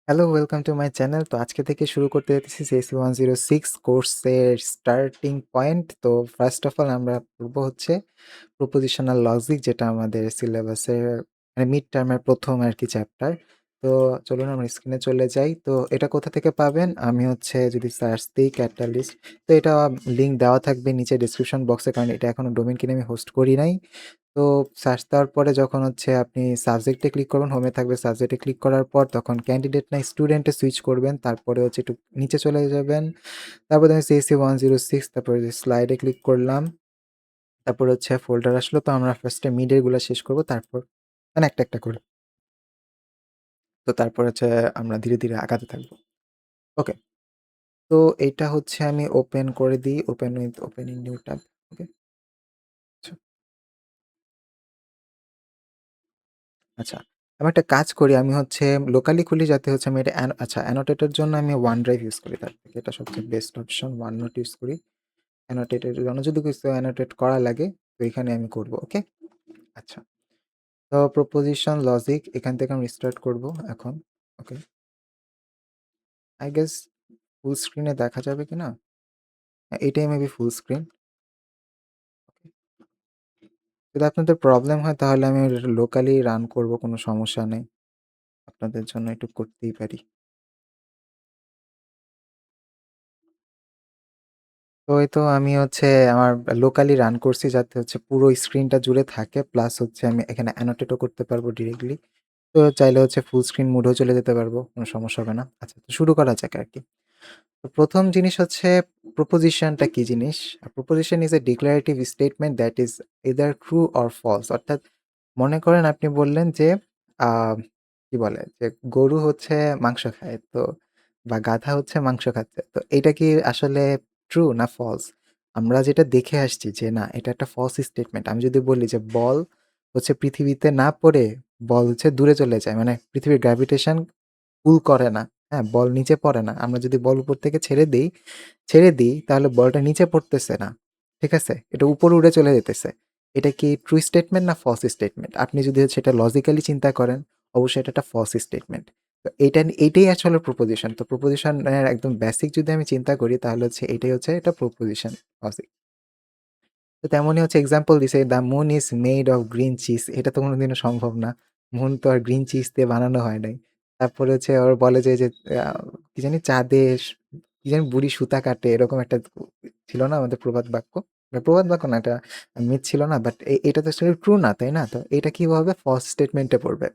Hello, welcome to my channel. তো আজকে থেকে শুরু করতে যাচ্ছি সিএসসি 106 কোর্সের স্টার্টিং পয়েন্ট। তো ফার্স্ট অফ অল আমরা পড়বো হচ্ছে প্রপোজিশনাল লজিক, যেটা আমাদের সিলেবাসের মানে মিড টার্মের প্রথম আরকি চ্যাপ্টার। তো চলুন আমরা স্ক্রিনে চলে যাই। তো এটা কোথা থেকে পাবেন? আমি হচ্ছে যদি সার্চ দিই ক্যাটালিস্ট, তো এটা লিঙ্ক দেওয়া থাকবে নিচে ডেসক্রিপশন বক্সে, কারণ এটা এখনো ডোমেইন কিনে আমি হোস্ট করি নাই। তো সার্চ দেওয়ার পরে যখন হচ্ছে আপনি সাবজেক্টে ক্লিক করবেন, হোমে থাকবে সাবজেক্টে ক্লিক করার পর তখন ক্যান্ডিডেট না স্টুডেন্টে সুইচ করবেন। তারপরে হচ্ছে একটু নিচে চলে যাবেন। তারপর আমি সিএসসি 106, তারপরে স্লাইডে ক্লিক করলাম। তারপর হচ্ছে ফোল্ডার আসলো। তো আমরা ফার্স্টে মিডের গুলা শেষ করব, তারপর মানে একটা একটা করে। তো তারপর হচ্ছে আমরা ধীরে ধীরে আগাতে থাকবো। ওকে, তো এইটা হচ্ছে আমি ওপেন করে দিই, open with opening new tab. Okay, আচ্ছা, আমি একটা কাজ করি, আমি হচ্ছে লোকালি খুলি যাতে হচ্ছে আমি এটা আচ্ছা অ্যানোটেটের জন্য আমি OneDrive ইউজ করি, তার থেকে এটা সবচেয়ে বেস্ট অপশন। OneNote ইউজ করি অ্যানোটেটের জন্য, যদি কিছু অ্যানোটেট করা লাগে তো এখানে আমি করব। ওকে, আচ্ছা, তো প্রপোজিশন লজিক এখান থেকে আমি স্টার্ট করব এখন। ওকে, আই গেস ফুল স্ক্রিনে দেখা যাবে কি না? এটাই মেবি ফুল স্ক্রিন। যদি আপনাদের প্রবলেম হয় তাহলে আমি লোকালি রান করব, কোনো সমস্যা নেই, আপনাদের জন্য একটু করতেই পারি। তো এই তো আমি হচ্ছে আমার লোকালি রান করছি যাতে হচ্ছে পুরো স্ক্রিনটা জুড়ে থাকে, প্লাস হচ্ছে আমি এখানে অ্যানোটেটও করতে পারবো ডিরেক্টলি। তো চাইলে হচ্ছে ফুল স্ক্রিন মোডেও চলে যেতে পারবো, কোনো সমস্যা হবে না। আচ্ছা, তো শুরু করা যাক আর কি। তো প্রথম জিনিস হচ্ছে প্রপোজিশনটা কি জিনিস? Proposition is a declarative statement that is either true or false. অর্থাৎ মনে করেন আপনি বললেন যে কি বলে যে গরু হচ্ছে মাংস খায়, তো বা গাধা হচ্ছে মাংস খাচ্ছে, তো এটা কি আসলে ট্রু না ফলস? আমরা যেটা দেখে আসছি যে না, এটা একটা ফলস স্টেটমেন্ট। আমি যদি বলি যে বল হচ্ছে পৃথিবীতে না পড়ে বল হচ্ছে দূরে চলে যায়, মানে পৃথিবীর গ্র্যাভিটেশন পুল করে না, হ্যাঁ, বল নিচে পড়ে না। আমরা যদি বল উপর থেকে ছেড়ে দিই তাহলে বলটা নিচে পড়তেছে না। ঠিক আছে? এটা উপরে উড়ে চলে যেতেছে। এটা কি ট্রু স্টেটমেন্ট না ফলস স্টেটমেন্ট? আপনি যদি হচ্ছে এটা লজিক্যালি চিন্তা করেন, অবশ্যই এটা একটা ফলস স্টেটমেন্ট। তো এইটাই আসলে প্রপোজিশন। তো প্রপোজিশন এর একদম বেসিক যদি আমি চিন্তা করি তাহলে হচ্ছে এটাই হচ্ছে এটা প্রপোজিশন লজিক। তো তেমনই হচ্ছে এক্সাম্পল দিছে, the moon is made of green cheese. এটা তো কোনোদিনও সম্ভব না। মুন তো আর গ্রিন চিজ দিয়ে বানানো হয় নাই। তারপরে হচ্ছে ওর বলে যে আ কি জানি চাঁদে কি জানি বুড়ি সুতা কাটে, এরকম একটা ছিল না আমাদের প্রবাদ বাক্য? প্রবাদ বাক্য না, এটা মিথ ছিল না? বাট এটা তো আসলে ট্রু না, তাই না? তো এটা কি হবে? ফলস স্টেটমেন্টে পড়বে।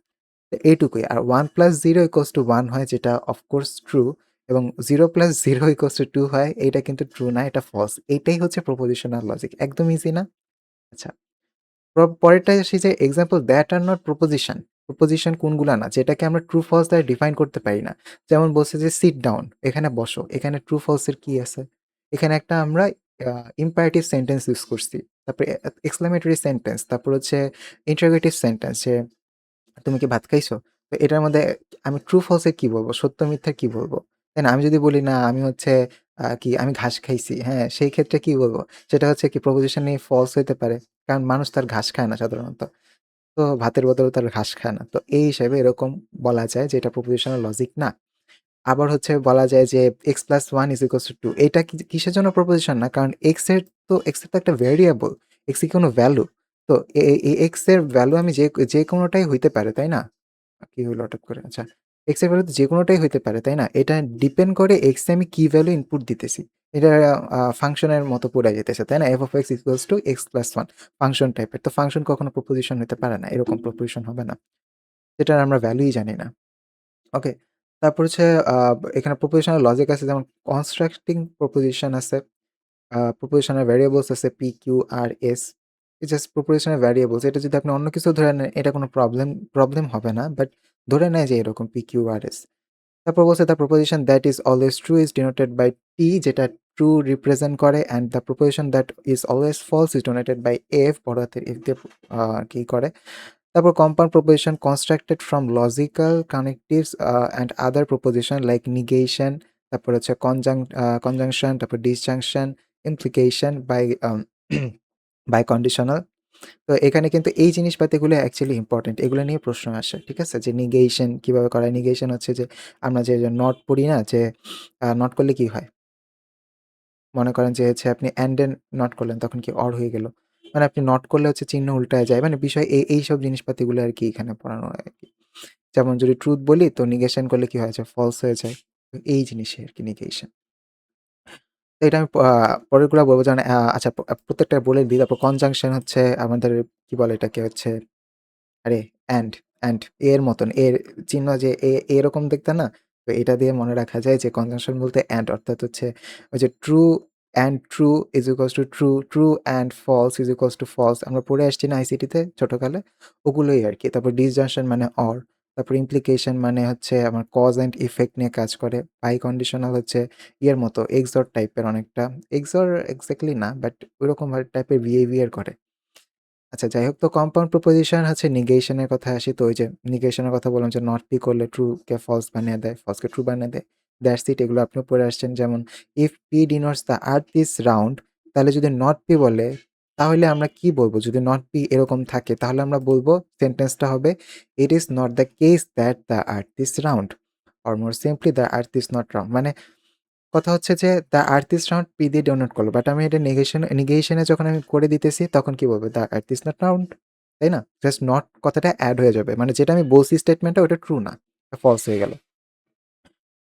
তো এইটুকুই। আর 1 + 0 = 1 হয়, যেটা অফকোর্স ট্রু, এবং 0 + 0 = 2 হয়। এইটা কিন্তু ট্রু না, এটা ফলস। এইটাই হচ্ছে প্রপোজিশনাল লজিক। একদম ইজি না? আচ্ছা। পরেরটায় আসি যে example that are not proposition. Proposition কোনগুলা না, যেটাকে আমরা ট্রু ফলস দ্বারা ডিফাইন করতে পারি না। যেমন বলছে যে সিট ডাউন, এখানে বসো। এখানে ট্রু ফলস এর কি আছে? এখানে একটা আমরা ইম্পারেটিভ সেন্টেন্স ইউজ করছি। তারপরে এক্সক্লেমেটরি সেন্টেন্স, তারপর হচ্ছে ইন্টারোগেটিভ সেন্টেন্স যে তুমি কি ভাত খাইছো? তো এটার মধ্যে আমি ট্রু ফলস এ কি বলব? সত্য মিথ্যা কি বলব? তাই না? আমি যদি বলি না আমি হচ্ছে আমি ঘাস খাইছি, হ্যাঁ? সেই ক্ষেত্রে কি বলব? সেটা হচ্ছে কি প্রপোজিশন এ ফলস হইতে পারে। কারণ মানুষ তার ঘাস খায় না সাধারণত। তো ভাতের বদলে তার ঘাস খায় না। তো এই হিসেবে এরকম বলা যায় যে এটা প্রপোজিশনাল লজিক না। আবার হচ্ছে বলা যায় যে x + 1 = 2, এটা কিসের জন্য প্রপোজিশন না? কারণ x এর তো একটা ভেরিয়েবল। x কি কোনো ভ্যালু? তো x এর ভ্যালু আমি যেকোনোটাই হইতে পারে, তাই না? কি হলো হঠাৎ করে? আচ্ছা, x এর ভ্যালু তো যেকোনোটাই হইতে পারে, তাই না? এটা ডিপেন্ড করে x এ আমি কি ভ্যালু ইনপুট দিতেছি। এটা ফাংশনের মতো পড়ে যাইতেছে, তাই না? f(x) = x + 1, ফাংশন টাইপের। তো ফাংশন কখনো প্রপোজিশন হইতে পারে না। এরকম প্রপোজিশন হবে না। যেটার আমরা ভ্যালুই জানি না। ওকে। তারপর হচ্ছে আ এখানে প্রপোজিশনাল লজিক আছে, যেমন কনস্ট্রাক্টিং প্রপোজিশন আছে। প্রপোজিশনাল ভ্যারিয়েবলস আছে P, Q, R, S। এটা জাস্ট প্রপোজিশনাল ভ্যারিয়েবলস। এটা যদি আপনি অন্য কিছু ধরে নেন এটা কোনো প্রবলেম হবে না। বাট ধরে নেয় যে এরকম P, Q, R, S। তারপর বলছে the proposition that is always true is denoted by T, যেটা ট্রু রিপ্রেজেন্ট করে, and the proposition that is always false is denoted by F, বড় হাতের F দিয়ে কি করে। তারপর compound proposition constructed from logical connectives and other proposition like negation, তারপর হচ্ছে কনজাংশন, তারপর disjunction, implication bi biconditional. তো এখানে কিন্তু এই জিনিসপাতিগুলো অ্যাকচুয়ালি ইম্পোর্টেন্ট। এগুলো নিয়ে প্রশ্ন আসে। ঠিক আছে? যে নেগেশন কিভাবে করা হয়? নেগেশন হচ্ছে যে আমরা যে নট পড়ি না যে নট করলে কি হয়? মনে করেন যে হচ্ছে আপনি অ্যান্ড এন নট করলেন তখন কি অর হয়ে গেল? মানে আপনি নট করলে হচ্ছে চিহ্ন উল্টায় যায়। মানে বিষয় এইসব জিনিসপাতিগুলো আরকি এখানে পড়ানো হয় আরকি। যেমন যদি ট্রুথ বলি তো নেগেশন করলে কি হয়ে যায়? ফলস হয়ে যায়। তো এই জিনিসই আরকি নেগেশন। তো এটা আমি পরেরগুলা বলব যেমন আচ্ছা প্রত্যেকটা বলে দিই। তারপর কনজাংশন হচ্ছে আমাদের কি বলে এটাকে হচ্ছে আরে অ্যান্ড, অ্যান্ড এর মতন এর চিহ্ন যে এরকম দেখতে না? তো এটা দিয়ে মনে রাখা যায় যে কনজাংশন বলতে অ্যান্ড অর্থাৎ হচ্ছে ওই যে true and true is equals to true, true and false is equals to false. আমরা পড়ে আসছি না আইসিটিতে ছোটকালে? ওগুলোই আরকি। তারপর ডিসজাংশন মানে অর, তারপর ইমপ্লিকেশন মানে হচ্ছে আমার কজ অ্যান্ড ইফেক্ট নিয়ে কাজ করে। বাই কন্ডিশনাল হচ্ছে ইয়ের মতো এক্সঅর টাইপের অনেকটা। এক্সঅর এক্সাক্টলি না বাট ওইরকম টাইপের বিহেভিয়ার করে। আচ্ছা যাই হোক তো কম্পাউন্ড প্রপোজিশন হচ্ছে নেগেশন এর কথায় আসি। তো ওই যে নেগেশন এর কথা বললাম যে নট পি করলে ট্রু কে ফলস বানিয়ে দেয়, ফলস কে ট্রু বানিয়ে দেয়। দ্যাটস ইট এগুলো আপনিও পড়ে আসছেন। যেমন if P denotes the earth is round তাহলে যদি নট পি বলে তাহলে আমরা কি বলবো? যদি নট পি এরকম থাকে তাহলে আমরা বলবো সেন্টেন্সটা হবে ইট is not the case that the earth is round or more simply the earth is not round. মানে কথা হচ্ছে যে the earth is round P দিয়ে ডোনেট করলো। বাট আমি এটা নেগেশনে যখন আমি করে দিতেছি তখন কি বলবে? The earth is not round. তাই না? জাস্ট নট কথাটা এড হয়ে যাবে। মানে যেটা আমি বলছি স্টেটমেন্টটা ওটা ট্রু না। ফলস হয়ে গেল।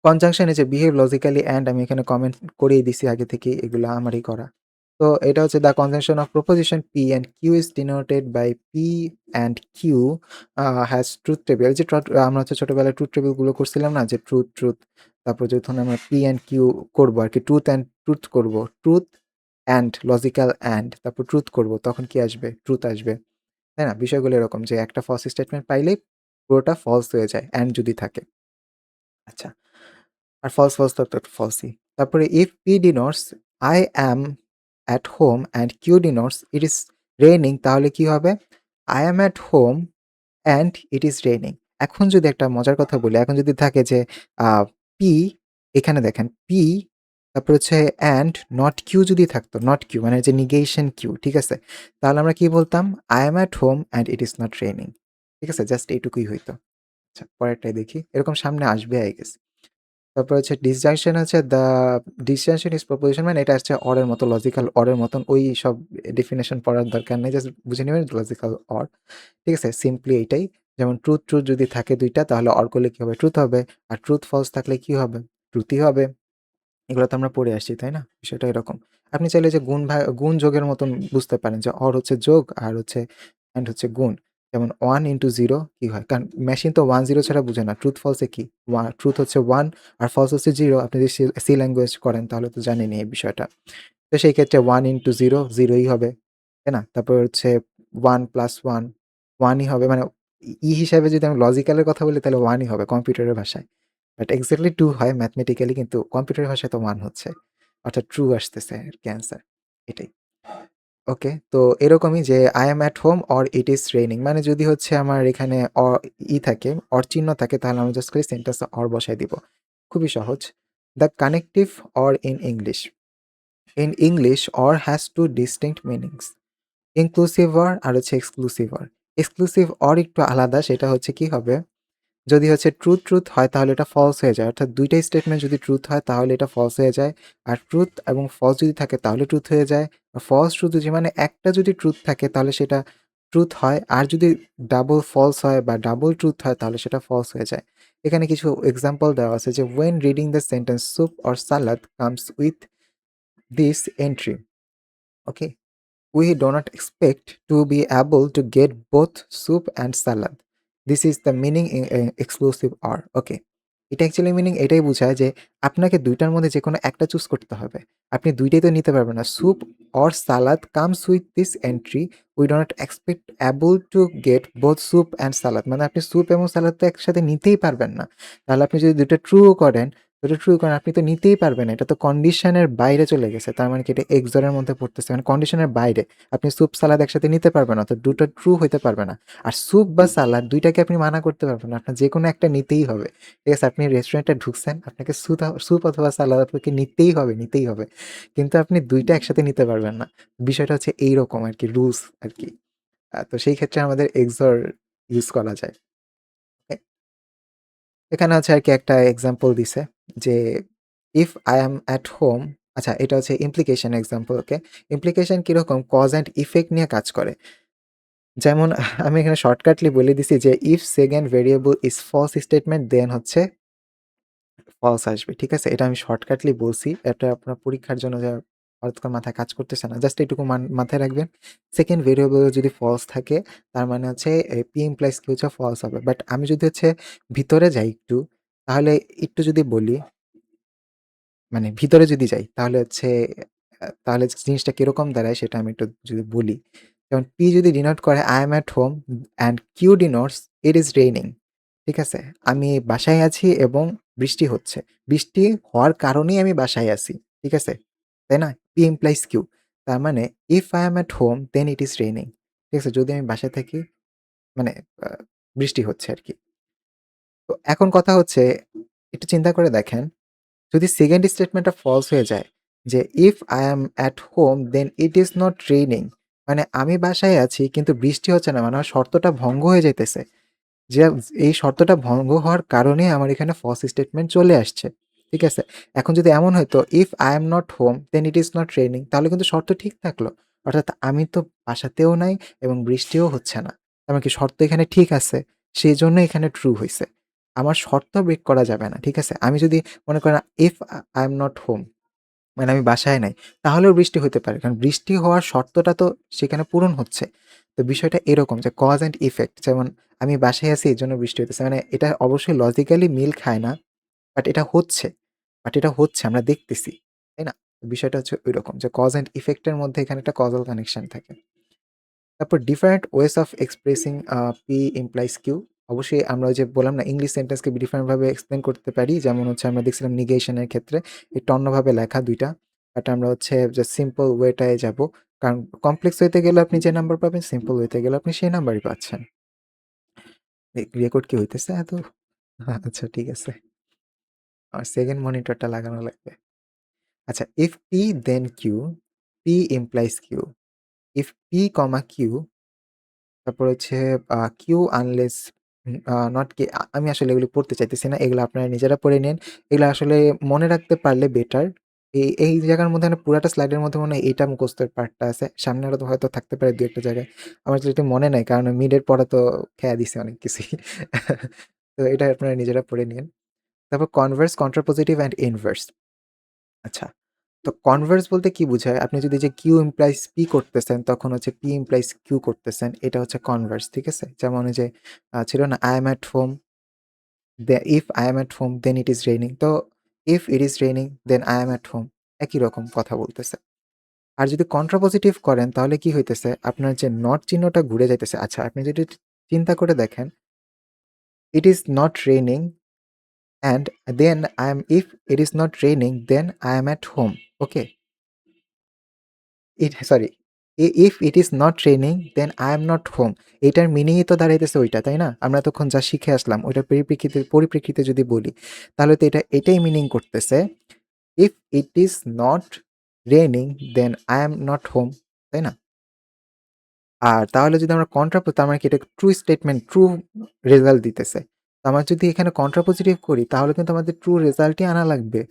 কনজাংশন এই যে বিহেভ লজিক্যালি অ্যান্ড আমি এখানে কমেন্ট করেই দিছি আগে থেকেই এগুলা আমারই করা। তো এটা হচ্ছে the conjunction of proposition p and q is denoted by p and q has truth table. এই যে আমরা হচ্ছে ছোটবেলায় ট্রুথ টেবল গুলো করছিলাম না যে ট্রুথ, ট্রুথ। তারপর যখন আমরা পি অ্যান্ড কিউ করবো আরকি ট্রুথ অ্যান্ড ট্রুথ করবো। ট্রুথ অ্যান্ড লজিক্যাল অ্যান্ড তারপর ট্রুথ করবো তখন কি আসবে? ট্রুথ আসবে। তাই না? বিষয়গুলো এরকম যে একটা ফলস স্টেটমেন্ট পাইলেই পুরোটা ফলস হয়ে যায় অ্যান্ড যদি থাকে। আচ্ছা। আর ফলস, ফলস তো ফলসই। তারপরে if P denotes I am at home and Q denotes it is raining তাহলে কি হবে? I am at home and it is raining. এখন যদি একটা মজার কথা বলি, এখন যদি থাকে যে আ P এখানে দেখেন P তারপরে হচ্ছে and not Q যদি থাকতো, not Q মানে যে negation Q ঠিক আছে? তাহলে আমরা কি বলতাম? I am at home and it is not raining. ঠিক আছে? জাস্ট এইটুকুই হইতো। আচ্ছা পরেরটাই দেখি। এরকম সামনে আসবে I guess. তারপর হচ্ছে ডিসজাংশন হচ্ছে দ্য ডিসজাংশন ইজ প্রপোজিশন মানে এটা হচ্ছে অর এর মতো লজিক্যাল অর এর মতন ওই সব ডেফিনিশন পড়ার দরকার নেই। জাস্ট বুঝে নিবেন লজিক্যাল অর। ঠিক আছে? সিম্পলি এইটাই। যেমন ট্রুথ, ট্রুথ যদি থাকে ২ টা তাহলে অর করলে কি হবে? ট্রুথ হবে। আর ট্রুথ ফলস থাকলে কি হবে? ট্রুথই হবে। এগুলো তো আমরা পড়ে আসছি, তাই না? বিষয়টা এরকম। আপনি চাইলে যে গুণ যোগের মতন বুঝতে পারেন যে অর হচ্ছে যোগ আর হচ্ছে অ্যান্ড হচ্ছে গুণ। যেমন 1 ইন্টু 0 কি হয়? কারণ মেশিন তো 1 0 ছাড়া বুঝে না। ট্রুথ ফলস এ কি? ট্রুথ হচ্ছে 1 আর ফলস হচ্ছে 0 আপনি যদি সি ল্যাঙ্গুয়েজ করেন তাহলে তো জানেনই এই বিষয়টা। তো সেই ক্ষেত্রে 1 ইন্টু 0 0 ই হবে। তাই না? তারপর হচ্ছে 1 প্লাস 1 1 ই হবে। মানে হিসাবে যদি আমি লজিক্যাল এর কথা বলি তাহলে 1 ই হবে কম্পিউটারের ভাষায়। বাট এক্সাক্টলি 2 হয় ম্যাথমেটিক্যালি কিন্তু কম্পিউটারের ভাষায় তো 1 হচ্ছে। অর্থাৎ ট্রু আসতেছে আরকি অ্যান্সার। এটাই। ওকে। তো এরকমই যে I am at home or it is raining মানে যদি হচ্ছে আমার এখানে থাকে, অর চিহ্ন থাকে তাহলে আমি জাস্ট খালি সেন্টেন্সে অর বসায় দিব। খুবই সহজ। The connective or in English. In English or has 2 distinct meanings. Inclusive or আর হচ্ছে এক্সক্লুসিভ অর। এক্সক্লুসিভ অর একটু আলাদা সেটা হচ্ছে কি হবে যদি হচ্ছে ট্রুথ, ট্রুথ হয় তাহলে এটা ফলস হয়ে যায়। অর্থাৎ ২ টাই স্টেটমেন্ট যদি ট্রুথ হয় তাহলে এটা ফলস হয়ে যায়। আর ট্রুথ এবং ফলস যদি থাকে তাহলে ট্রুথ হয়ে যায়। আর ফলস ট্রুথ যদি মানে একটা যদি ট্রুথ থাকে তাহলে সেটা ট্রুথ হয়। আর যদি ডাবল ফলস হয় বা ডাবল ট্রুথ হয় তাহলে সেটা ফলস হয়ে যায়। এখানে কিছু এক্সাম্পল দেওয়া আছে যে when reading the sentence soup or salad comes with this entry. Okay? We do not expect to be able to get both soup and salad. This is the meaning in exclusive or. ওকে। এটা actually meaning এটাই বোঝায় যে আপনাকে ২ টার মধ্যে যেকোনো একটা choose করতে হবে। আপনি ২ টাই তো নিতে পারবেন না। soup or salad comes with this entry. We do not expect able to get both soup and salad. মানে আপনি স্যুপ এবং সালাদ তো একসাথে নিতেই পারবেন না। তাহলে আপনি যদি ২ টা ট্রু করেন, ২ টা ট্রু করেন আপনি তো নিতেই পারবেন না। এটা তো কন্ডিশনের বাইরে চলে গেছে। তার মানে কি এটা XOR এর মধ্যে পড়তেছে। মানে কন্ডিশনের বাইরে। আপনি স্যুপ, সালাদ একসাথে নিতে পারবেন না। তো ২ টা ট্রু হইতে পারবে না। আর স্যুপ বা সালাদ ২ টাকে আপনি মানা করতে পারবেন না। আপনার যেকোনো একটা নিতেই হবে। ঠিক আছে? আপনি রেস্টুরেন্টে ঢুকছেন, আপনাকে স্যুপ অথবা সালাদ আপনাকে নিতেই হবে, নিতেই হবে। কিন্তু আপনি ২ টা একসাথে নিতে পারবেন না। বিষয়টা হচ্ছে এইরকম আরকি রুলস আরকি। তো সেই ক্ষেত্রে আমাদের XOR ইউজ করা যায়। এ এখানে হচ্ছে আরকি একটা এক্সাম্পল দিছে যে, if I am at home, আচ্ছা এটা হচ্ছে ইমপ্লিকেশন এক্সাম্পল, ওকে? ইমপ্লিকেশন কিরকম? কজ অ্যান্ড ইফেক্ট নিয়ে কাজ করে। যেমন আমি এখানে শর্টকাটলি বলে দিছি যে, if second variable is false statement then হচ্ছে ফলস আসবে। ঠিক আছে? এটা আমি শর্টকাটলি বলছি। এটা আপনার পরীক্ষার জন্য যা হঠাৎ করে মাথায় কাজ করতেছে না। জাস্ট এটুকু মাথায় রাখবেন। সেকেন্ড ভেরিয়েবল যদি ফলস থাকে তার মানে হচ্ছে P ইমপ্লাইজ Q হচ্ছে ফলস হবে। বাট আমি যদি হচ্ছে ভিতরে যাই একটু, তাহলে একটু যদি বলি, মানে ভিতরে যদি যাই তাহলে হচ্ছে তাহলে জিনিসটা কিরকম দাঁড়ায় সেটা আমি একটু যদি বলি। যেমন P যদি ডিনোট করে I am at home and Q denotes it is raining. ঠিক আছে? আমি বাসায় আছি এবং বৃষ্টি হচ্ছে। বৃষ্টি হওয়ার কারণেই আমি বাসায় আছি। ঠিক আছে? তাই না? P implies Q. তার মানে if I am at home then it is raining. ঠিক আছে? যদি আমি বাসায় থাকি মানে আ বৃষ্টি হচ্ছে আরকি। তো এখন কথা হচ্ছে একটু চিন্তা করে দেখেন, যদি সেকেন্ড স্টেটমেন্টটা ফলস হয়ে যায় যে, if I am at home then it is not raining, মানে আমি বাসায় আছি কিন্তু বৃষ্টি হচ্ছে না, মানে আমার শর্তটা ভঙ্গ হয়ে যাইতেছে। যে এই শর্তটা ভঙ্গ হওয়ার কারণে আমার এখানে ফলস স্টেটমেন্ট চলে আসছে। ঠিক আছে? এখন যদি এমন হইতো if I am not home then it is not raining, তাহলে কিন্তু শর্ত ঠিক থাকলো। অর্থাৎ আমি তো বাসাতেও নাই এবং বৃষ্টিও হচ্ছে না। তার মানে কি শর্ত এখানে ঠিক আছে। সেজন্য এখানে ট্রু হইছে। আমার শর্ত ব্রেক করা যাবে না। ঠিক আছে? আমি যদি মনে করেন if I am not home, মানে আমি বাসায় নাই, তাহলেও বৃষ্টি হতে পারে। কারণ বৃষ্টি হওয়ার শর্তটা তো সেখানে পূরণ হচ্ছে। তো বিষয়টা এরকম যে কজ অ্যান্ড ইফেক্ট, যেমন আমি বাসায় আছি এজন্য বৃষ্টি হইতেছে। মানে এটা অবশ্যই লজিক্যালি মিল খায় না। বাট এটা হচ্ছে। আমরা দেখতেছি। তাই না? বিষয়টা হচ্ছে ঐরকম যে কজ অ্যান্ড ইফেক্ট এর মধ্যে এখানে একটা কজাল কানেকশন থাকে। তারপর different ways of expressing P implies Q। অবশ্যই আমরা ওই যে বললাম না, ইংলিশ সেন্টেন্সকে ডিফারেন্ট ভাবে এক্সপ্লেইন করতে পারি। যেমন হচ্ছে আমরা দেখছিলাম নেগেশন এর ক্ষেত্রে একটু অন্যভাবে লেখা ২ টা। বাট আমরা হচ্ছে যে সিম্পল ওয়েটায় যাবো। কারণ কমপ্লেক্স ওয়েতে গেলে আপনি যে নাম্বার পাবেন, সিম্পল ওয়েতে গেলে আপনি সেই নাম্বারই পাচ্ছেন। রেকর্ড কি হইতেছে এত? আচ্ছা ঠিক আছে। আমার সেকেন্ড মনিটরটা লাগানো লাগবে। আচ্ছা, if P then Q, P implies Q. If P, Q, তারপর হচ্ছে কিউ আনলেস নট কি, আমি আসলে এগুলো পড়তে চাইতেছি না। এগুলো আপনারা নিজেরা পড়ে নিন। এগুলো আসলে মনে রাখতে পারলে বেটার। এই জায়গার মধ্যে না পুরাটা স্লাইডের মধ্যে মনে হয় এইটা মুখস্থের পার্টটা আছে। সামনে আরো হয়তো থাকতে পারে ২-১ টা জায়গায়। আমার যেটা মনে নাই কারণ মিডের পড়া তো খেয়া দিছে অনেক কিছুই। তো এটা আপনারা নিজেরা পড়ে নিন। তারপর কনভার্স, কন্ট্রাপোজিটিভ অ্যান্ড ইনভার্স। আচ্ছা। তো কনভার্স বলতে কি বুঝায়? আপনি যদি যে Q ইমপ্লাইজ P করতেছেন, তখন হচ্ছে P ইমপ্লাইজ Q করতেছেন। এটা হচ্ছে কনভার্স, ঠিক আছে? যেমন ওই যে ছিল না I am at home, if I am at home then it is raining. তো if it is raining then I am at home, একই রকম কথা বলতেছে। আর যদি কন্ট্রাপোজিটিভ করেন তাহলে কি হইতেছে? আপনার যে নট চিহ্নটা ঘুরে যাইতেছে। আচ্ছা, আপনি যদি চিন্তা করে দেখেন, it is not raining and then if it is not raining then I am at home. Okay? Sorry, if it is not raining then I am not home. এটার মিনিংই তো দাঁড়াইতেছে ওইটা, তাই না? আমরা এতক্ষণ যা শিখে আসলাম ওইটার পরিপ্রেক্ষিতে যদি বলি, তাহলে তো এটাই মিনিং করতেছে, if it is not raining then I am not home, তাই না? আর তাহলে যদি আমরা তার মানে কি এটা ট্রু স্টেটমেন্ট, ট্রু রেজাল্ট দিতেছে। তো আমরা যদি এখানে কন্ট্রাপোজিটিভ করি তাহলে কিন্তু আমাদের ট্রু রেজাল্টই আনা লাগবে।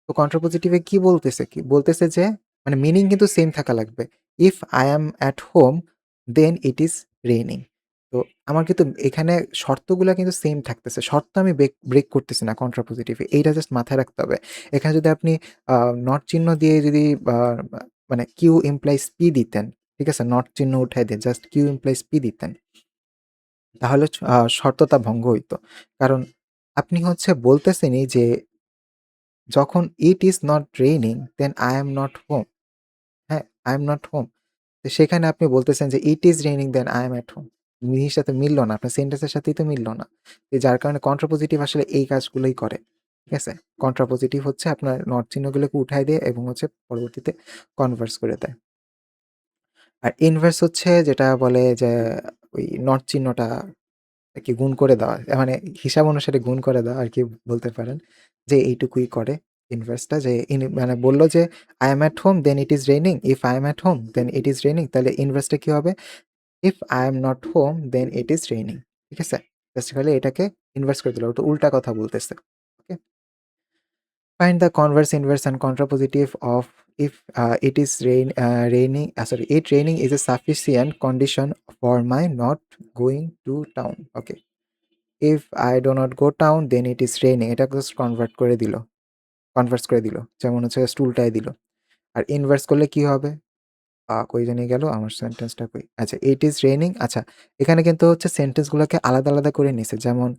তো কন্ট্রাপোজিটিভে কি বলতেছে? বলতেছে যে মানে মিনিং কিন্তু সেম থাকা লাগবে। If I am at home then it is raining. তো আমার কিন্তু এখানে শর্তগুলা কিন্তু সেম থাকতেছে। শর্ত আমি ব্রেক করতেছি না কন্ট্রাপোজিটিভে। এইটা জাস্ট মাথায় রাখতে হবে। এখানে যদি আপনি নট চিহ্ন দিয়ে যদি আ মানে কিউ ইমপ্লাইজ পি দিতেন, ঠিক আছে? নট চিহ্ন উঠায় দিয়ে জাস্ট কিউ ইমপ্লাইজ পি দিতেন। তাহলে শর্তটা ভঙ্গ হইতো। কারণ আপনি হচ্ছে বলতেছেনই যে যখন it is not raining then I am not home. হ্যাঁ? I am not home. তো সেখানে আপনি বলতেছেন যে it is raining then I am at home. জিনিসটা তো মিলল না। আপনার সেন্টেন্সের সাথেই তো মিলল না। যার কারণে কন্ট্রাপোজিটিভ আসলে এই কাজগুলোই করে। ঠিক আছে? কন্ট্রাপোজিটিভ হচ্ছে আপনার নট চিহ্নগুলোকে উঠায় দিয়ে এবং হচ্ছে পরবর্তীতে কনভার্স করে দেয়। আর ইনভার্স হচ্ছে যেটা বলে যে ওই নট চিহ্নটা আরকি গুণ করে দেওয়া। মানে হিসাব অনুসারে গুণ করে দেওয়া আরকি বলতে পারেন। যে এইটুকুই করে ইনভার্সটা, যে মানে বলল যে I am at home then it is raining. If I am at home then it is raining, তাহলে ইনভার্সটা কি হবে? If I am not home then it is raining. ঠিক আছে? জাস্ট খালি এটাকে ইনভার্স করে দিল। ও তো উল্টা কথা বলতেছে। Okay? Find the converse, inverse and contrapositive of if it is raining, sorry, it raining is a sufficient condition for my not going to town. Okay. If I do not go town then it is raining. এটা just Converse করে দিল। যেমন হচ্ছে just উল্টায় দিল। আর inverse করলে কি হবে? কই জানি গেল আমার সেন্টেন্সটা কই? আচ্ছা, ইট ইজ রেইনিং। আচ্ছা, এখানে কিন্তু হচ্ছে সেন্টেন্সগুলোকে আলাদা, আলাদা করে নিছে। যেমন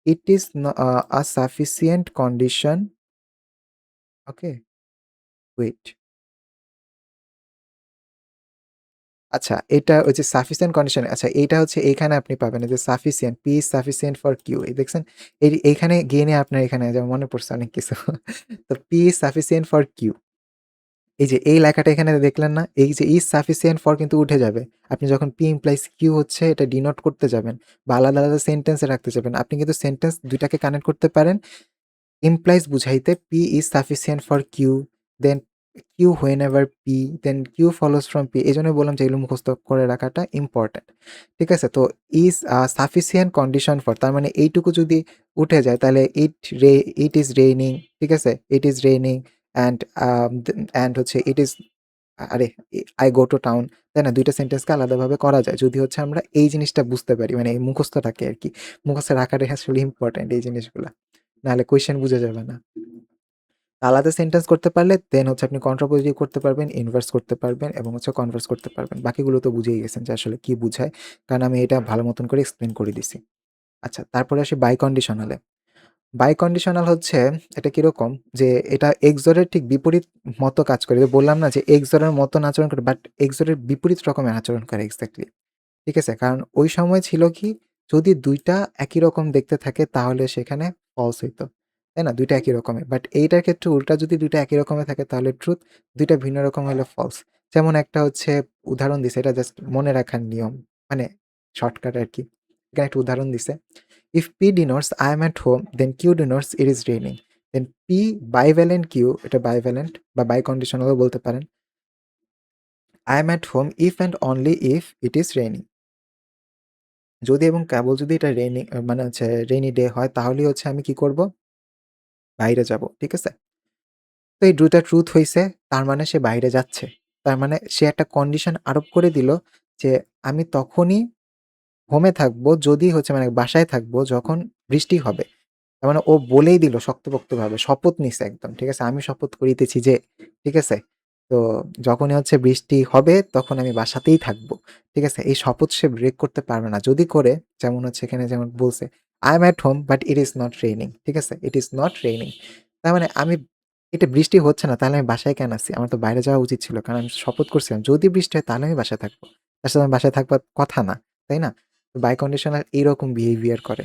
it is a sufficient condition. Okay? Wait. আচ্ছা, এটা ওই যে সাফিসিয়েন্ট কন্ডিশন, আচ্ছা এইটা হচ্ছে এইখানে আপনি পাবেন এই যে sufficient, p is sufficient for q. এই দেখছেন? এইখানে গিয়ে নিয়ে আপনার এখানে যেমন মনে পড়ছে অনেক কিছু। তো p is sufficient for q. এই যে এই লেখাটা এখানে দেখলেন না? এই যে ইজ সাফিসিয়েন্ট ফর কিন্তু উঠে যাবে। আপনি যখন পি ইমপ্লাইজ কিউ হচ্ছে এটা ডিনোট করতে যাবেন বা আলাদা, আলাদা সেন্টেন্সে রাখতে যাবেন। আপনি কিন্তু সেন্টেন্স ২ টাকে কানেক্ট করতে পারেন। implies বুঝাইতে P is sufficient for Q, then Q whenever P, then Q follows from P। এজন্য বললাম যে এগুলো মুখস্থ করে রাখাটা ইম্পর্টেন্ট। ঠিক আছে? তো is sufficient condition for, তার মানে এইটুকু যদি উঠে যায় তাহলে it is raining, ঠিক আছে? It is raining and and হচ্ছে it is, আরে I go to town, তাই না? ২ টা সেন্টেন্সকে আলাদাভাবে করা যায়। যদি হচ্ছে আমরা এই জিনিসটা বুঝতে পারি, মানে এই মুখস্থটাকে আরকি। মুখস্থ রাখাটাই আসলে ইম্পর্টেন্ট এই জিনিসগুলা। নাহলে কোয়েশ্চেন বুঝা যাবে না। আলাদা সেন্টেন্স করতে পারলে দেন হচ্ছে আপনি কন্ট্রাপোজিটিভ করতে পারবেন, ইনভার্স করতে পারবেন এবং হচ্ছে কনভার্স করতে পারবেন। বাকিগুলো তো বুঝেই গেছেন যে আসলে কি বুঝায়। কারণ আমি এটা ভালো মতন করে এক্সপ্লেইন করে দিছি। আচ্ছা, তারপরে আসি বাই কন্ডিশনালে। বাই কন্ডিশনাল হচ্ছে এটা কিরকম যে এটা এক্সর এর ঠিক বিপরীত মতো কাজ করে। যে বললাম না যে এক্সর এর মতন আচরণ করে, বাট এক্সর এর বিপরীত রকমের আচরণ করে এক্সাক্টলি। ঠিক আছে? কারণ ওই সময় ছিল কি, যদি ২ টা একই রকম দেখতে থাকে তাহলে সেখানে ফলস হইতো। তাই না? ২ টা একই রকমের। বাট এইটার ক্ষেত্রে উল্টা, যদি ২ টা একই রকমের থাকে তাহলে ট্রুথ, ২ টা ভিন্ন রকম হলে ফলস। যেমন একটা হচ্ছে উদাহরণ দিছে, এটা জাস্ট মনে রাখার নিয়ম। মানে শর্টকাট আরকি। এখানে একটা উদাহরণ দিছে। If P denotes I am at home, then Q denotes it is raining. Then P bivalent Q, এটা bivalent বা biconditional ও বলতে পারেন। I am at home if and only if it is raining. যদি এবং কেবল যদি এটা মানে হচ্ছে রেইনি ডে হয় তাহলেই হচ্ছে আমি কি করব? বাইরে যাব। ঠিক আছে? তো এই ২ টা ট্রুথ হইছে, তার মানে সে বাইরে যাচ্ছে। তার মানে সে একটা কন্ডিশন আরোপ করে দিল যে আমি তখনই হোমে থাকবো যদি হচ্ছে, মানে বাসায় থাকবো যখন বৃষ্টি হবে। তার মানে ও বলেই দিল শক্তপোক্তভাবে, শপথ নিছে একদম। ঠিক আছে? আমি শপথ করিতেছি যে, ঠিক আছে? তো যখনই হচ্ছে বৃষ্টি হবে তখন আমি বাসাতেই থাকবো। ঠিক আছে? এই শপথ সে ব্রেক করতে পারবে না। যদি করে, যেমন হচ্ছে এখানে যেমন বলছে, "I am at home but it is not raining." ঠিক আছে? "It is not raining." তার মানে এটা বৃষ্টি হচ্ছে না, তাহলে আমি বাসায় কেন আছি? আমার তো বাইরে যাওয়া উচিত ছিল। কারণ আমি শপথ করছিলাম যদি বৃষ্টি হয় তাহলে আমি বাসায় থাকবো। তার সাথে আমার বাসায় থাকবার কথা না। তাই না? বাই কন্ডিশনাল এইরকম বিহেভিয়ার করে।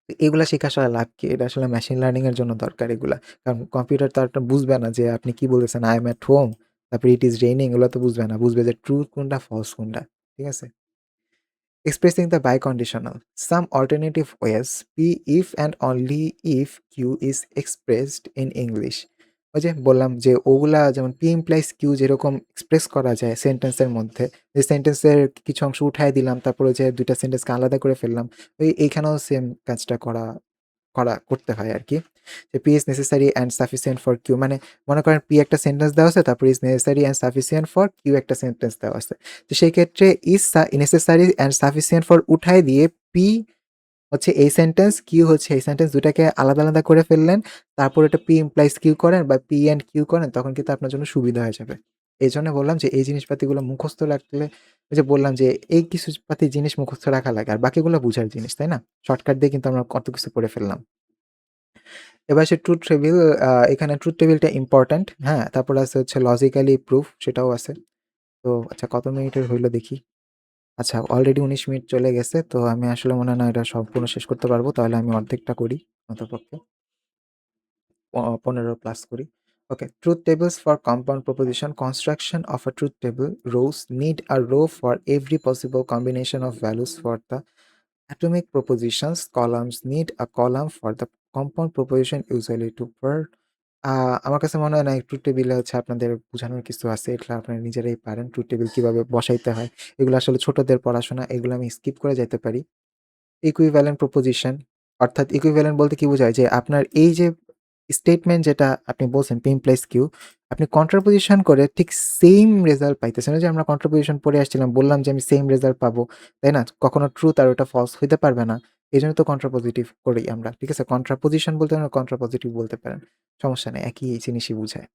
তো এগুলা শিখে আসলে লাভ কি? এটা আসলে মেশিন লার্নিং এর জন্য দরকার এগুলা। কারণ কম্পিউটার তো আর বুঝবে না যে আপনি কি বলতেছেন, "I am at home", তারপরে "It is raining", এগুলা তো বুঝবে না। বুঝবে যে ট্রু কোনটা, ফলস কোনটা। ঠিক আছে? Expressing the biconditional. Some alternative ways: P if and only if Q is expressed in English. ওই যে বললাম যে ওগুলা যেমন P implies Q যেরকম এক্সপ্রেস করা যায় সেন্টেন্সের মধ্যে, যে সেন্টেন্সের কিছু অংশ উঠায় দিলাম তারপরে যে ২ টা সেন্টেন্সকে আলাদা করে ফেললাম। এইখানেও সেম কাজটা করতে হয় আরকি। যে P is necessary and sufficient for Q, মানে মনে করেন P একটা সেন্টেন্স দেওয়া আছে, তারপরে is necessary and sufficient for Q একটা সেন্টেন্স দেওয়া আছে। তো সেই ক্ষেত্রে is necessary and sufficient for উঠায় দিয়ে P হচ্ছে এই সেন্টেন্স, Q হচ্ছে এই সেন্টেন্স, ২ টাকে আলাদা, আলাদা করে ফেললেন। তারপর এটা P implies Q করেন বা P and Q করেন, তখন কিন্তু আপনার জন্য সুবিধা হয়ে যাবে। এজন্য বললাম যে এই জিনিসপাতিগুলো মুখস্থ রাখলে, ওই যে বললাম যে এই কিছু পাতি জিনিস মুখস্থ রাখা লাগে। আর বাকিগুলো বুঝার জিনিস, তাই না? শর্টকাট দিয়ে কিন্তু আমরা কত কিছু করে ফেললাম। এবার আসি ট্রুথ টেবিল। এখানে ট্রুথ টেবিলটা ইম্পোর্টেন্ট, হ্যাঁ? তারপরে আছে হচ্ছে লজিক্যালি প্রুফ, সেটাও আছে। তো আচ্ছা, কত মিনিটের হইল দেখি। আচ্ছা, অলরেডি ১৯ মিনিট চলে গেছে। তো আমি আসলে মনে হয় না এটা সম্পূর্ণ শেষ করতে পারবো। তাহলে আমি অর্ধেকটা করি অন্ততপক্ষে। ১৫ প্লাস করি। Okay, truth tables for compound proposition. Construction of a truth table: rows need a row for every possible combination of values for the atomic propositions. Columns need a column for the compound proposition, usually two per. আ আমার কাছে মনে হয় না truth টেবিলে হচ্ছে আপনাদের বুঝানোর কিছু আছে। এগুলা আপনারা নিজেরাই পারেন। ট্রুথ টেবিল কিভাবে বসাইতে হয়। এগুলো আসলে ছোটদের পড়াশোনা। এগুলো আমি স্কিপ করে যাইতে পারি। ইকুইভ্যালেন্ট প্রপোজিশন অর্থাৎ ইকুইভ্যালেন্ট বলতে কি বোঝায়? যে আপনার এই যে স্টেটমেন্ট যেটা আপনি বলছেন P implies Q আপনি কন্ট্রাপোজিশন করে ঠিক সেইম রেজাল্ট পাইতেছেন। ওই যে আমরা কন্ট্রাপোজিশন পড়ে আসছিলাম, বললাম যে আমি সেইম রেজাল্ট পাবো। তাই না? কখনো ট্রুথ আর ওটা ফলস হইতে পারবে না। এজন্য তো কন্ট্রাপোজিটিভ করি আমরা। ঠিক আছে? কন্ট্রাপোজিশন বলতে পারেন, কন্ট্রাপোজিটিভ বলতে পারেন। সমস্যা নেই। একই জিনিসই বুঝায়।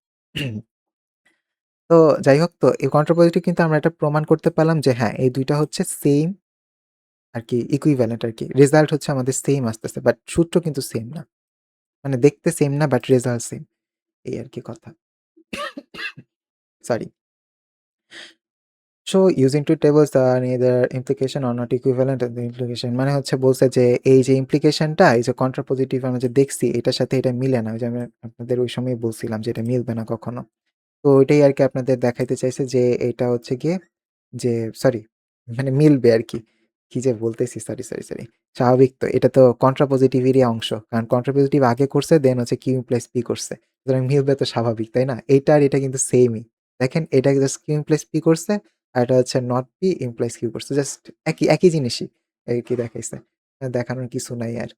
তো যাই হোক তো এই কন্ট্রাপোজিটিভ কিন্তু আমরা এটা প্রমাণ করতে পারলাম যে হ্যাঁ, এই ২ টা হচ্ছে সেইম আরকি ইকুইভ্যালেন্ট আরকি। রেজাল্ট হচ্ছে আমাদের সেইম আসতেছে। বাট সূত্র কিন্তু সেইম না। মানে দেখতে সেইম না বাট রেজাল্ট সেইম। এই আরকি কথা। Sorry. So using two tables are neither implication or not equivalent in the implication মানে হচ্ছে বলছে যে এই যে ইমপ্লিকেশনটা এই যে কন্ট্রাপোজিটিভ আমরা যে দেখছি এটার সাথে এটা মিলে না। ওই যে আমি আপনাদের ওই সময় বলছিলাম যে এটা মিলবে না কখনো। তো ওইটাই আরকি আপনাদের দেখাইতে চাইছে যে এটা হচ্ছে গিয়ে যে সরি মানে মিলবে আরকি। কি যে বলতেছি সরি। স্বাভাবিক তো এটা তো কন্ট্রাপোজিটিভেরই অংশ। কারণ কন্ট্রাপোজিটিভ আগে করছে দেন হচ্ছে Q implies P করছে। সুতরাং মিলবে তো স্বাভাবিক, তাই না? এইটা আর এটা কিন্তু সেমই। দেখেন এটা জাস্ট Q implies P করছে আর এটা হচ্ছে not P implies Q করছে। জাস্ট একই জিনিসই আরকি দেখাইছে। দেখানোর কিছু নাই আর।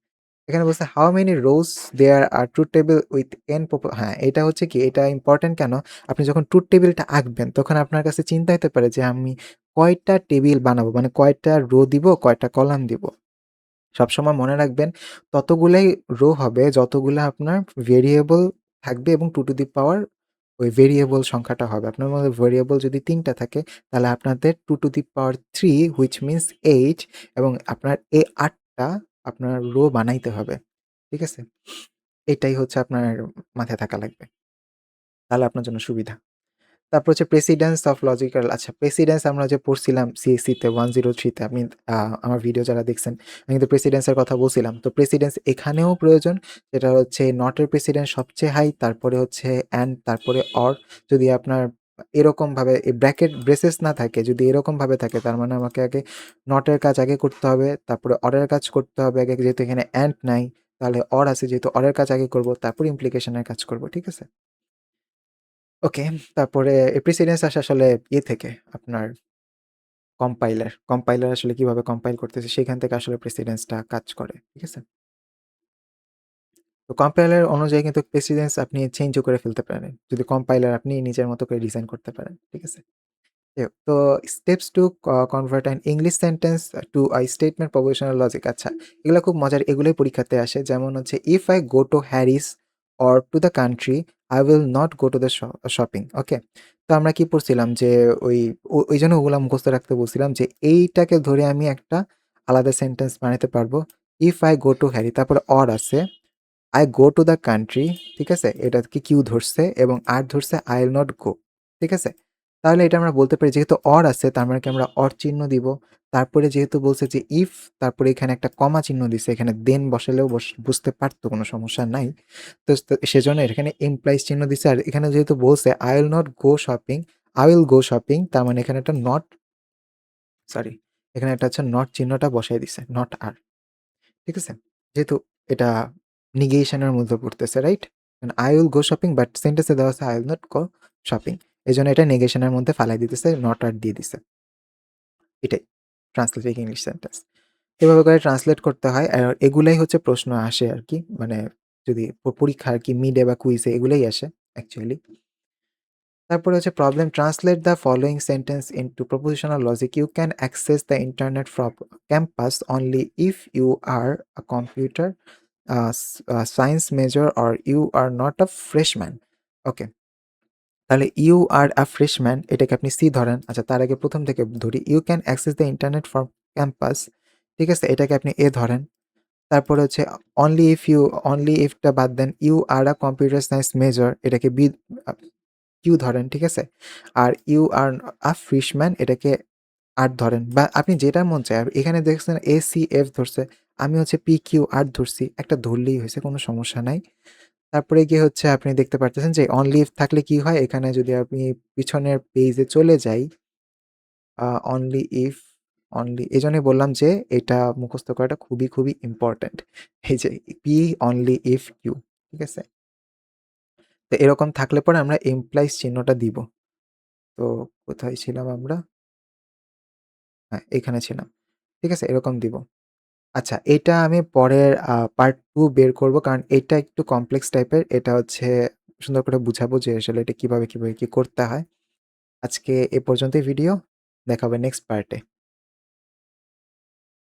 এখানে বলছে how many rows there are truth table with n হ্যাঁ, এটা হচ্ছে কি এটা ইম্পোর্টেন্ট কেন? আপনি যখন ট্রুথ টেবিলটা আঁকবেন তখন আপনার কাছে চিন্তা হতে পারে যে আমি কয়টা টেবিল বানাবো? মানে কয়টা রো দিব, কয়টা কলাম দিব? সবসময় মনে রাখবেন ততগুলাই রো হবে যতগুলা আপনার ভেরিয়েবল থাকবে এবং 2 টু দি পাওয়ার ওই ভেরিয়েবল সংখ্যাটা হবে। আপনার মধ্যে ভেরিয়েবল যদি ৩ টা থাকে তাহলে আপনাদের 2 to the power 3 which means 8 এবং আপনার এই ৮ টা আপনার রো বানাইতে হবে। ঠিক আছে? এটাই হচ্ছে আপনার মাথায় থাকা লাগবে। তাহলে আপনার জন্য সুবিধা। তারপর হচ্ছে প্রেসিডেন্স অফ লজিক্যাল আচ্ছা প্রেসিডেন্স আমরা যে পড়ছিলাম সিএসসি তে 103 তে আপনি আমার ভিডিও যারা দেখছেন আমি কিন্তু প্রেসিডেন্স এর কথা বলছিলাম। তো প্রেসিডেন্স এখানেও প্রয়োজন যেটা হচ্ছে নট এর প্রেসিডেন্স সবচেয়ে হাই তারপরে হচ্ছে অ্যান্ড তারপরে অর যদি আপনার এরকমভাবে ব্র্যাকেট ব্রেসেস না থাকে যদি এরকমভাবে থাকে তার মানে আমাকে আগে নট এর কাজ আগে করতে হবে তারপরে অর এর কাজ করতে হবে আগে যেহেতু এখানে অ্যান্ড নাই তাহলে অর আছে যেহেতু অর এর কাজ আগে করব তারপর ইমপ্লিকেশন এর কাজ করব। ঠিক আছে? ওকে, তারপরে প্রিসিডেন্স আসে আসলে থেকে আপনার কম্পাইলার আসলে কিভাবে কম্পাইল করতেছে সেখান থেকে আসলে প্রেসিডেন্সটা কাজ করে। ঠিক আছে? তো কম্পাইলার অনুযায়ী কিন্তু প্রেসিডেন্স আপনি চেঞ্জও করে ফেলতে পারেন। যদি কম্পাইলার আপনি নিজের মতো করে ডিজাইন করতে পারেন। ঠিক আছে? তো steps to convert an English sentence to a statement propositional logic আচ্ছা, এগুলো খুব মজার এগুলোই পরীক্ষাতে আসে। যেমন হচ্ছে if I go to Harris or to the country I will not go to the shopping. Okay? তো আমরা কি পড়ছিলাম যে ওই ওইজন্য ওগুলা মুখস্থ রাখতে বলছিলাম যে এইটাকে ধরে আমি একটা আলাদা সেন্টেন্স বানাইতে পারবো। If I go two Harry তারপরে অর আছে I go to the country, ঠিক আছে? এটাকে কিউ ধরছে এবং আর ধরছে আই উইল নট গো। ঠিক আছে? তাহলে এটা আমরা বলতে পারি যেহেতু অর আছে তার মানে কি আমরা অর চিহ্ন দিব। তারপরে যেহেতু বলছে যে ইফ তারপরে এখানে একটা কমা চিহ্ন দিছে এখানে দেন বসালেও বুঝতে পারতো কোনো সমস্যা নাই। তো সেজন্য এখানে ইমপ্লাইজ চিহ্ন দিছে আর এখানে যেহেতু বলছে I will not go shopping, I will go shopping তার মানে এখানে একটা নট সরি এখানে একটা হচ্ছে নট চিহ্নটা বসায় দিছে। নট আর। ঠিক আছে? যেহেতু এটা নেগেশন এর মধ্যে পড়তেছে, right? I will go shopping but সেন্টেন্সে দেওয়া আছে I will not go shopping। এজন্য এটা নেগেশন এর মধ্যে ফালায় দিতেছে, নট আর দিয়ে দিছে। এটাই ট্রান্সলেটিং ইংলিশ সেন্টেন্স। এভাবে করে ট্রান্সলেট করতে হয়। আর এগুলাই হচ্ছে প্রশ্ন আসে আরকি। মানে যদি পরীক্ষা আরকি মিডে বা কুইজে এগুলাই আসে অ্যাকচুয়ালি। তারপরে হচ্ছে problem translate the following sentence into propositional logic. You can access the internet from campus only if you are a computer science major or you are not a freshman. Okay, তাহলে you are a freshman এটাকে আপনি C ধরেন। আচ্ছা তার আগে প্রথম থেকে ধরি you can access the internet from campus. ঠিক আছে? এটাকে আপনি এ ধরেন। তারপরে হচ্ছে অনলি ইফটা বাদ দেন you are a computer science major এটাকে বি কিউ ধরেন। ঠিক আছে? আর ইউ আর আ ফিশম্যান এটাকে আর ধরেন বা আপনি যেটা মন চায়। আর এখানে দেখছেন এ, সি, এফ ধরছে। আমি হচ্ছে পি, কিউ, আর ধরছি। একটা ধরলেই হইছে, কোনো সমস্যা নাই। তারপরে গিয়ে হচ্ছে আপনি দেখতে পারতেছেন যে অনলি ইফ থাকলে কি হয়? এখানে যদি আমি পিছনের পেজে চলে যাই, আ অনলি ইফ এজন্যই বললাম যে এটা মুখস্থ করাটা খুবই ইম্পোর্টেন্ট। এই যে পি, অনলি ইফ, কিউ। ঠিক আছে? এরকম থাকলে পরে আমরা এমপ্লয়িজ চিহ্নটা দিব। তো কোথায় ছিলাম আমরা? হ্যাঁ, এখানে ছিলাম। ঠিক আছে? এরকম দিব। আচ্ছা, এটা আমি পরের পার্ট 2 বের করব। কারণ এটা একটু কমপ্লেক্স টাইপের। এটা হচ্ছে সুন্দর করে বুঝাবো যে আসলে এটা কিভাবে কি করতে হয়। আজকে এ পর্যন্তই ভিডিও। দেখা হবে নেক্সট পার্টে।